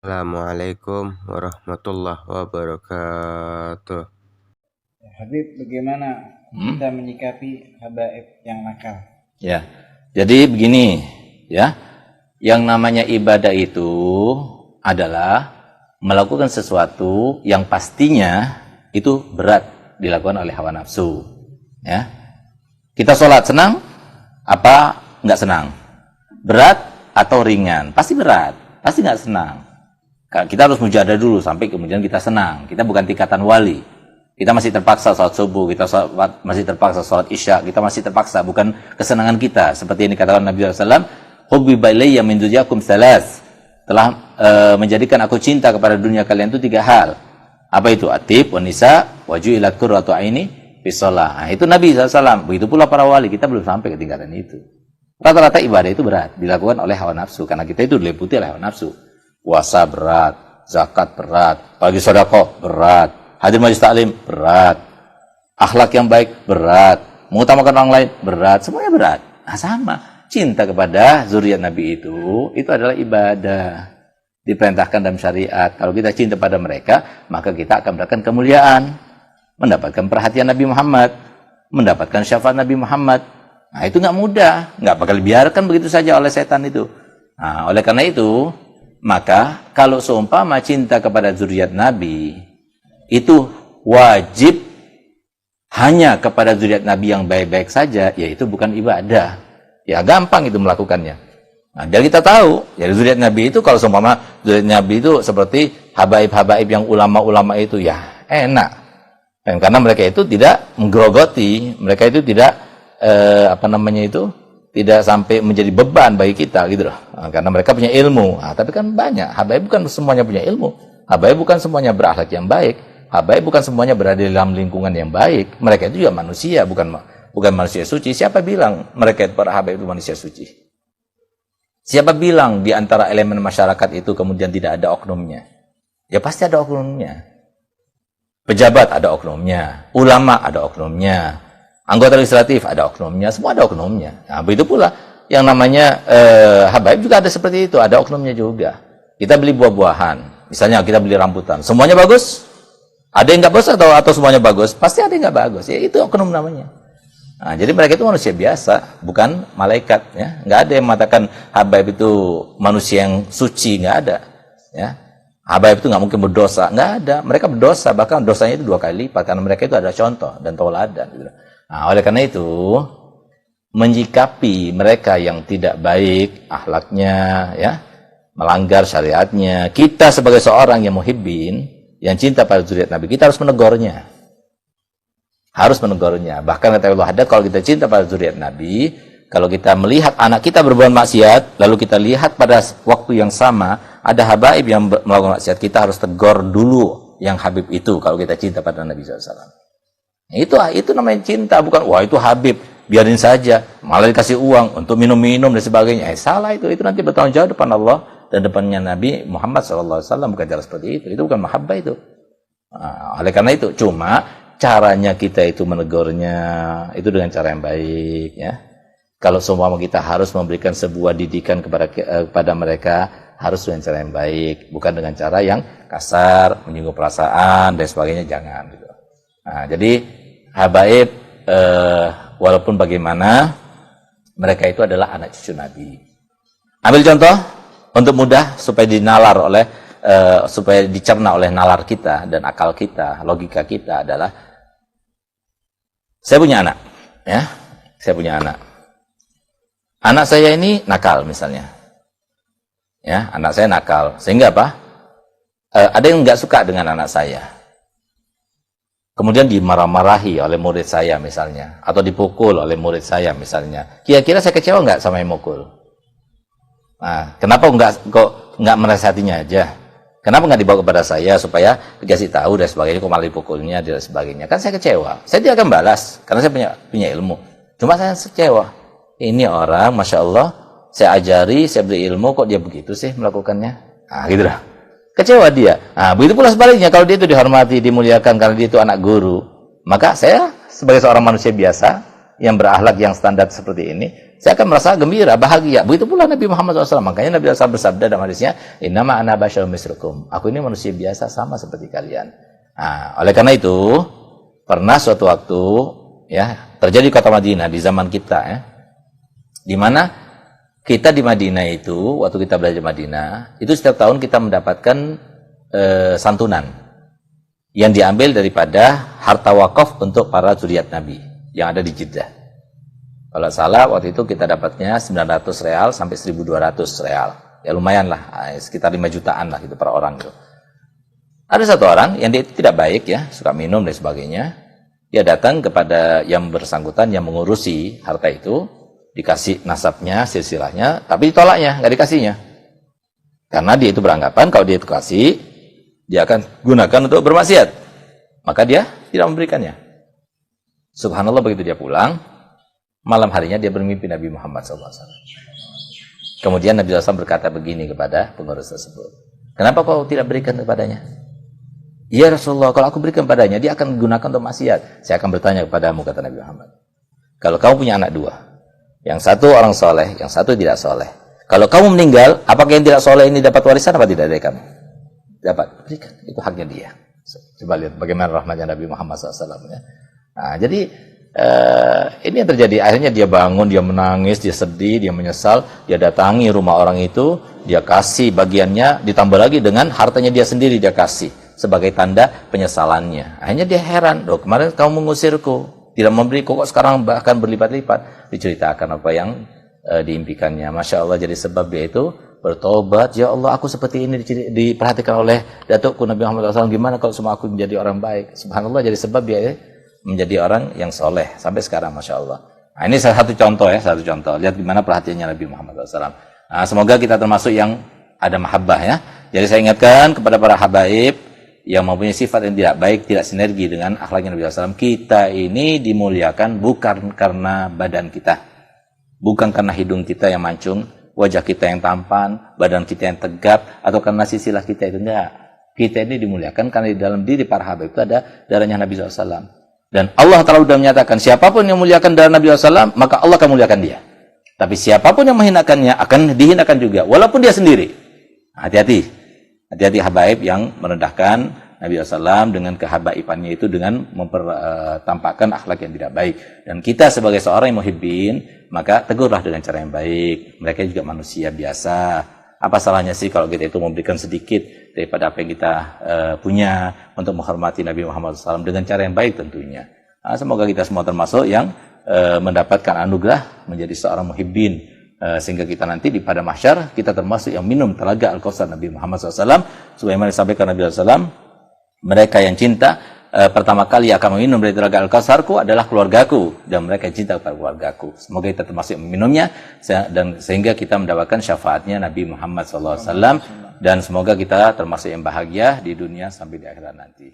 Assalamualaikum warahmatullahi wabarakatuh. Habib, bagaimana kita menyikapi habaib yang nakal? Ya, jadi begini, ya, yang namanya ibadah itu adalah melakukan sesuatu yang pastinya itu berat dilakukan oleh hawa nafsu. Ya, kita sholat senang, apa nggak senang? Berat atau ringan? Pasti berat, pasti nggak senang. Kita harus mujahadah dulu sampai kemudian kita senang. Kita bukan tingkatan wali. Kita masih terpaksa sholat subuh, kita masih terpaksa sholat isya, kita masih terpaksa, bukan kesenangan kita. Seperti yang dikatakan Nabi SAW, hubbiba ilayya min dunyakum thalas. Telah menjadikan aku cinta kepada dunia kalian itu 3 hal. Apa itu? Atib, wanisa, waju'ilat qurratu aini fi shalah. Nah, itu Nabi SAW. Begitu pula para wali, kita belum sampai ke tingkatan itu. Rata-rata ibadah itu berat, dilakukan oleh hawa nafsu. Karena kita itu diliputi oleh hawa nafsu. Puasa berat, zakat berat, bagi sedekah berat, hadir majelis taklim berat, akhlak yang baik berat, mengutamakan orang lain berat, semuanya berat. Nah, sama, cinta kepada zuriat Nabi itu adalah ibadah, diperintahkan dalam syariat. Kalau kita cinta pada mereka, maka kita akan mendapatkan kemuliaan, mendapatkan perhatian Nabi Muhammad, mendapatkan syafaat Nabi Muhammad. Nah, itu nggak mudah, nggak bakal dibiarkan begitu saja oleh setan itu. Nah, oleh karena itu, maka kalau seumpama cinta kepada zuriat Nabi itu wajib hanya kepada zuriat Nabi yang baik-baik saja, yaitu bukan ibadah. Ya gampang itu melakukannya. Nah, biar kita tahu, ya zuriat Nabi itu kalau seumpama zuriat Nabi itu seperti habaib-habaib yang ulama-ulama itu, ya enak. Dan karena mereka itu tidak menggerogoti, mereka itu tidak tidak sampai menjadi beban bagi kita gitu loh. Nah, karena mereka punya ilmu. Nah, tapi kan banyak habaib bukan semuanya punya ilmu. Habaib bukan semuanya berakhlak yang baik. Habaib bukan semuanya berada dalam lingkungan yang baik. Mereka itu juga manusia, bukan manusia suci. Siapa bilang mereka itu para habaib itu manusia suci? Siapa bilang di antara elemen masyarakat itu kemudian tidak ada oknumnya? Ya pasti ada oknumnya. Pejabat ada oknumnya, ulama ada oknumnya, anggota legislatif ada oknumnya, semua ada oknumnya. Nah, begitu pula yang namanya habaib juga ada seperti itu, ada oknumnya juga. Kita beli buah-buahan, misalnya kita beli rambutan, semuanya bagus? Ada yang nggak bagus atau semuanya bagus? Pasti ada yang nggak bagus, ya itu oknum namanya. Nah, jadi mereka itu manusia biasa, bukan malaikat. Ya. Nggak ada yang mengatakan habaib itu manusia yang suci, nggak ada. Ya. Habaib itu nggak mungkin berdosa, nggak ada. Mereka berdosa, bahkan dosanya itu 2 kali lipat, karena mereka itu ada contoh dan tauladan. Gitu. Nah, oleh karena itu, menyikapi mereka yang tidak baik akhlaknya, ya, melanggar syariatnya, kita sebagai seorang yang muhibbin, yang cinta pada zuriat Nabi, kita harus menegurnya. Harus menegurnya. Bahkan kata Allah Haddad, kalau kita cinta pada zuriat Nabi, kalau kita melihat anak kita berbuat maksiat, lalu kita lihat pada waktu yang sama, ada habaib yang melakukan maksiat, kita harus tegur dulu yang habib itu, kalau kita cinta pada Nabi SAW. Itu namanya cinta, bukan wah itu Habib, biarin saja, malah dikasih uang untuk minum-minum dan sebagainya. Salah itu nanti bertanggung jawab depan Allah dan depannya Nabi Muhammad SAW, bukan cara seperti itu bukan mahabbah itu. Nah, oleh karena itu, cuma caranya kita itu menegurnya itu dengan cara yang baik, ya. Kalau semua kita harus memberikan sebuah didikan kepada mereka, harus dengan cara yang baik, bukan dengan cara yang kasar, menyinggung perasaan dan sebagainya, jangan gitu. Nah, jadi habaib walaupun bagaimana mereka itu adalah anak cucu Nabi. Ambil contoh untuk mudah supaya dinalar oleh supaya dicerna oleh nalar kita dan akal kita, logika kita adalah saya punya anak, ya. Saya punya anak. Anak saya ini nakal misalnya. Ya, anak saya nakal. Sehingga apa? Ada yang nggak suka dengan anak saya. Kemudian dimarah-marahi oleh murid saya misalnya, atau dipukul oleh murid saya misalnya. Kira-kira saya kecewa nggak sama yang mukul? Nah, kenapa nggak menasihatinya aja? Kenapa nggak dibawa kepada saya supaya dikasih tahu dan sebagainya, kok malah dipukulnya dan sebagainya? Kan saya kecewa. Saya tidak akan balas karena saya punya ilmu. Cuma saya kecewa. Ini orang, masya Allah, saya ajari, saya beri ilmu, kok dia begitu sih melakukannya? Nah, gitu lah. Kecewa dia. Nah, begitu pula sebaliknya, kalau dia itu dihormati, dimuliakan karena dia itu anak guru, maka saya sebagai seorang manusia biasa yang berakhlak yang standar seperti ini, saya akan merasa gembira, bahagia. Begitu pula Nabi Muhammad SAW. Makanya Nabi SAW bersabda dalam hadisnya, innama ana basyarun mislukum. Aku ini manusia biasa sama seperti kalian. Nah, oleh karena itu, pernah suatu waktu ya terjadi kota Madinah di zaman kita ya, di mana kita di Madinah itu, waktu kita belajar Madinah, itu setiap tahun kita mendapatkan santunan yang diambil daripada harta wakaf untuk para zuriat Nabi yang ada di Jeddah. Kalau salah waktu itu kita dapatnya 900 real sampai 1200 real. Ya lumayan lah, sekitar 5 jutaan lah gitu per orang gitu. Ada satu orang yang dia tidak baik ya, suka minum dan sebagainya. Dia datang kepada yang bersangkutan yang mengurusi harta itu, dikasih nasabnya, silsilahnya, tapi ditolaknya, nggak dikasihnya. Karena dia itu beranggapan kalau dia itu kasih, dia akan gunakan untuk bermaksiat. Maka dia tidak memberikannya. Subhanallah, begitu dia pulang, malam harinya dia bermimpi Nabi Muhammad SAW. Kemudian Nabi SAW berkata begini kepada pengurus tersebut. Kenapa kau tidak berikan kepadanya? Ya Rasulullah, kalau aku berikan padanya, dia akan gunakan untuk maksiat. Saya akan bertanya kepadamu, kata Nabi Muhammad. Kalau kamu punya anak dua, yang satu orang soleh, yang satu tidak soleh. Kalau kamu meninggal, apakah yang tidak soleh ini dapat warisan apa tidak dari kamu? Dapat, berikan. Itu haknya dia. Coba lihat bagaimana rahmatnya Nabi Muhammad SAW. Ya. Nah, jadi ini yang terjadi. Akhirnya dia bangun, dia menangis, dia sedih, dia menyesal. Dia datangi rumah orang itu, dia kasih bagiannya, ditambah lagi dengan hartanya dia sendiri dia kasih sebagai tanda penyesalannya. Akhirnya dia heran, loh kemarin kamu mengusirku, tidak memberi kok sekarang bahkan berlipat-lipat. Diceritakan apa yang diimpikannya. Masya Allah, jadi sebab dia itu bertobat. Ya Allah, aku seperti ini diperhatikan oleh datukku Nabi Muhammad SAW. Gimana kalau semua aku menjadi orang baik? Subhanallah, jadi sebab dia menjadi orang yang soleh sampai sekarang, Masya Allah. Nah, ini salah satu contoh ya, satu contoh. Lihat gimana perhatiannya Nabi Muhammad SAW. Nah, semoga kita termasuk yang ada mahabbah ya. Jadi saya ingatkan kepada para habaib yang mempunyai sifat yang tidak baik, tidak sinergi dengan akhlaknya Nabi SAW. Kita ini dimuliakan bukan karena badan kita, bukan karena hidung kita yang mancung, wajah kita yang tampan, badan kita yang tegap, atau karena sisilah kita itu. Enggak. Kita ini dimuliakan karena di dalam diri para habaib itu ada darahnya Nabi SAW. Dan Allah Ta'ala sudah menyatakan, siapapun yang memuliakan darah Nabi SAW, maka Allah akan memuliakan dia. Tapi siapapun yang menghinakannya akan dihinakan juga, walaupun dia sendiri. Hati-hati. Hati-hati habaib yang merendahkan Nabi SAW dengan kehabaibannya itu dengan mempertampakkan akhlak yang tidak baik. Dan kita sebagai seorang yang muhibbin, maka tegurlah dengan cara yang baik. Mereka juga manusia biasa. Apa salahnya sih kalau kita itu memberikan sedikit daripada apa yang kita punya untuk menghormati Nabi Muhammad SAW dengan cara yang baik tentunya. Nah, semoga kita semua termasuk yang mendapatkan anugerah menjadi seorang muhibbin. Sehingga kita nanti di pada mahsyar kita termasuk yang minum telaga Al-Kautsar Nabi Muhammad SAW. Sebagaimana disampaikan Nabi SAW, mereka yang cinta pertama kali akan meminum dari telaga Al-Kautsarku adalah keluargaku, dan mereka yang cinta kepada keluargaku. Semoga kita termasuk yang meminumnya dan sehingga kita mendapatkan syafaatnya Nabi Muhammad SAW, dan semoga kita termasuk yang bahagia di dunia sampai di akhirat nanti.